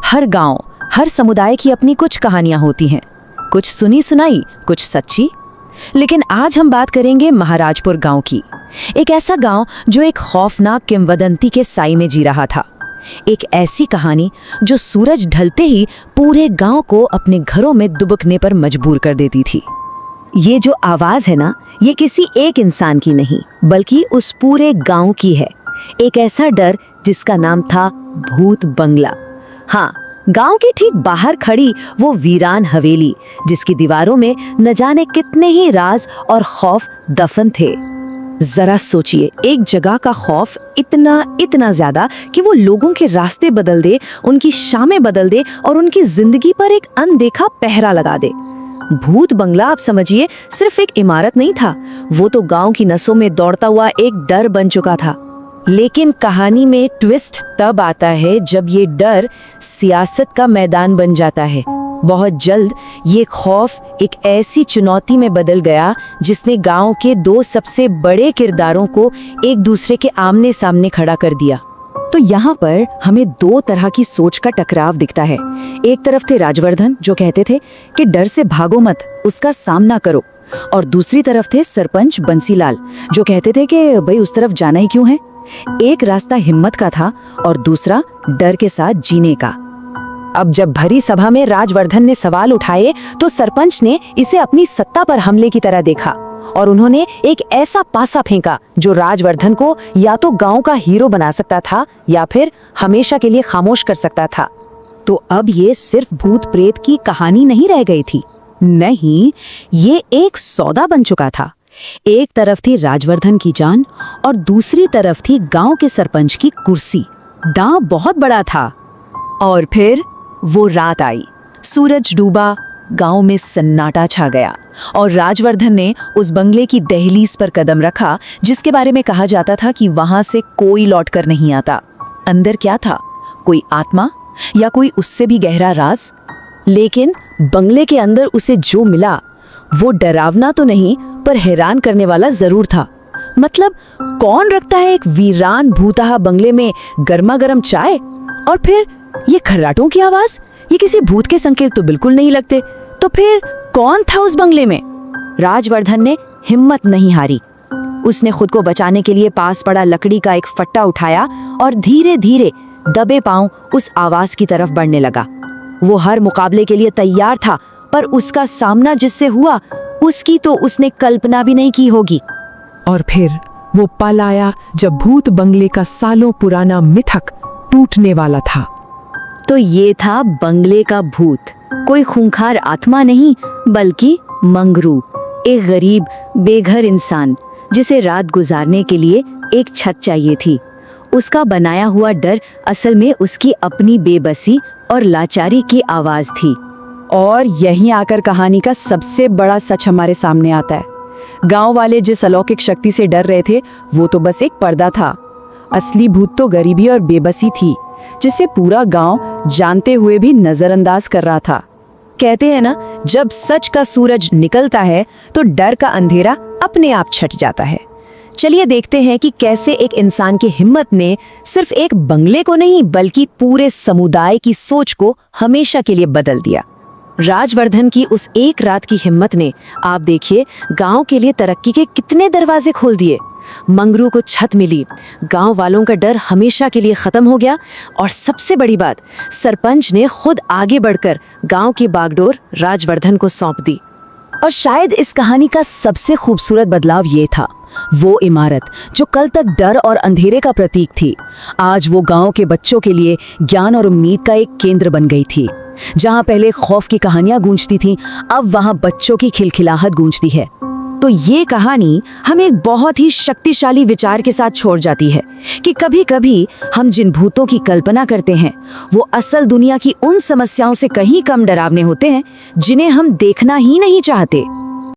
हर गांव, हर समुदाय की अपनी कुछ कहानियां होती हैं, कुछ सुनी सुनाई, कुछ सच्ची। लेकिन आज हम बात करेंगे महाराजपुर गांव की। एक ऐसा गांव जो एक खौफनाक किंवदंती के साए में जी रहा था। एक ऐसी कहानी जो सूरज ढलते ही पूरे गांव को अपने घरों में दुबकने पर मजबूर कर देती थी। ये जो आवाज है ना, ये किसी एक इंसान की नहीं, बल्कि उस पूरे गांव की है। एक ऐसा डर जिसका नाम था भूत बंगला। हाँ, गांव के ठीक बाहर खड़ी वो वीरान हवेली, जिसकी दीवारों में न जाने कितने ही राज और खौफ दफन थे। जरा सोचिए, एक जगह का खौफ इतना ज्यादा कि वो लोगों के रास्ते बदल दे, उनकी शामें बदल दे और उनकी जिंदगी पर एक अनदेखा पहरा लगा दे। भूत बंगला, आप समझिए, सिर्फ एक इमारत नहीं था, वो तो गांव की नसों में दौड़ता हुआ एक डर बन चुका था। लेकिन कहानी में ट्विस्ट तब आता है जब ये डर सियासत का मैदान बन जाता है। बहुत जल्द ये खौफ एक ऐसी चुनौती में बदल गया जिसने गांव के दो सबसे बड़े किरदारों को एक दूसरे के आमने सामने खड़ा कर दिया। तो यहाँ पर हमें दो तरह की सोच का टकराव दिखता है। एक तरफ थे राजवर्धन, जो कहते थे कि डर से भागो मत, उसका सामना करो। और दूसरी तरफ थे सरपंच बंसीलाल, जो कहते थे कि भाई उस तरफ जाना ही क्यों है। एक रास्ता हिम्मत का था और दूसरा डर के साथ जीने का। अब जब भरी सभा में राजवर्धन ने सवाल उठाए तो सरपंच ने इसे अपनी सत्ता पर हमले की तरह देखा और उन्होंने एक ऐसा पासा फेंका जो राजवर्धन को या तो गांव का हीरो बना सकता था या फिर हमेशा के लिए खामोश कर सकता था। तो अब ये सिर्फ भूत प्रेत की कहानी नहीं रह गई थी, नहीं, ये एक सौदा बन चुका था। एक तरफ थी राजवर्धन की जान और दूसरी तरफ थी गांव के सरपंच की कुर्सी। दांव बहुत बड़ा था। और फिर वो रात आई, सूरज डूबा, गांव में सन्नाटा छा गया और राजवर्धन ने उस बंगले की दहलीज पर कदम रखा जिसके बारे में कहा जाता था कि वहां से कोई लौटकर नहीं आता। अंदर क्या था? कोई आत्मा या कोई उससे भी गहरा राज? लेकिन बंगले के अंदर उसे जो मिला वो डरावना तो नहीं, पर हैरान करने वाला जरूर था। मतलब, कौन रखता है एक वीरान भूतहा बंगले में गर्मा गर्म चाय? और फिर ये खर्राटों की आवाज, ये किसी भूत के संकेत तो बिल्कुल नहीं लगते। तो फिर कौन था उस बंगले में? राजवर्धन ने हिम्मत नहीं हारी। उसने खुद को बचाने के लिए पास पड़ा लकड़ी का एक फट्टा उठाया और धीरे धीरे दबे पांव उस आवाज की तरफ बढ़ने लगा। वो हर मुकाबले के लिए तैयार था, पर उसका सामना जिससे हुआ उसकी तो उसने कल्पना भी नहीं की होगी। और फिर वो पल आया जब भूत बंगले का सालों पुराना मिथक टूटने वाला था। तो ये था बंगले का भूत, कोई खूंखार आत्मा नहीं, बल्कि मंगरू, एक गरीब बेघर इंसान जिसे रात गुजारने के लिए एक छत चाहिए थी। उसका बनाया हुआ डर असल में उसकी अपनी बेबसी और लाचारी की आवाज थी। और यहीं आकर कहानी का सबसे बड़ा सच हमारे सामने आता है। गांव वाले जिस अलौकिक शक्ति से डर रहे थे वो तो बस एक पर्दा था। असली भूत तो गरीबी और बेबसी थी, जिसे पूरा गांव जानते हुए भी नजरअंदाज कर रहा था। कहते हैं ना, जब सच का सूरज निकलता है तो डर का अंधेरा अपने आप छट जाता है। चलिए देखते हैं कि कैसे एक इंसान की हिम्मत ने सिर्फ एक बंगले को नहीं, बल्कि पूरे समुदाय की सोच को हमेशा के लिए बदल दिया। राजवर्धन की उस एक रात की हिम्मत ने, आप देखिए, गांव के लिए तरक्की के कितने दरवाजे खोल दिए। मंगरू को छत मिली, गांव वालों का डर हमेशा के लिए खत्म हो गया और सबसे बड़ी बात, सरपंच ने खुद आगे बढ़कर गांव की बागडोर राजवर्धन को सौंप दी। और शायद इस कहानी का सबसे खूबसूरत बदलाव ये था, वो इमारत जो कल तक डर और अंधेरे का प्रतीक थी, आज वो गांव के बच्चों के लिए ज्ञान और उम्मीद का एक केंद्र बन गई थी। जहां पहले खौफ की कहानियां गूंजती थीं, अब वहां बच्चों की खिलखिलाहट गूंजती है। तो ये कहानी हमें एक बहुत ही शक्तिशाली विचार के साथ छोड़ जाती है कि कभी-कभी हम जिन भूतों की कल्पना करते हैं वो असल दुनिया की उन समस्याओं से कहीं कम डरावने होते हैं जिन्हें हम देखना ही नहीं चाहते।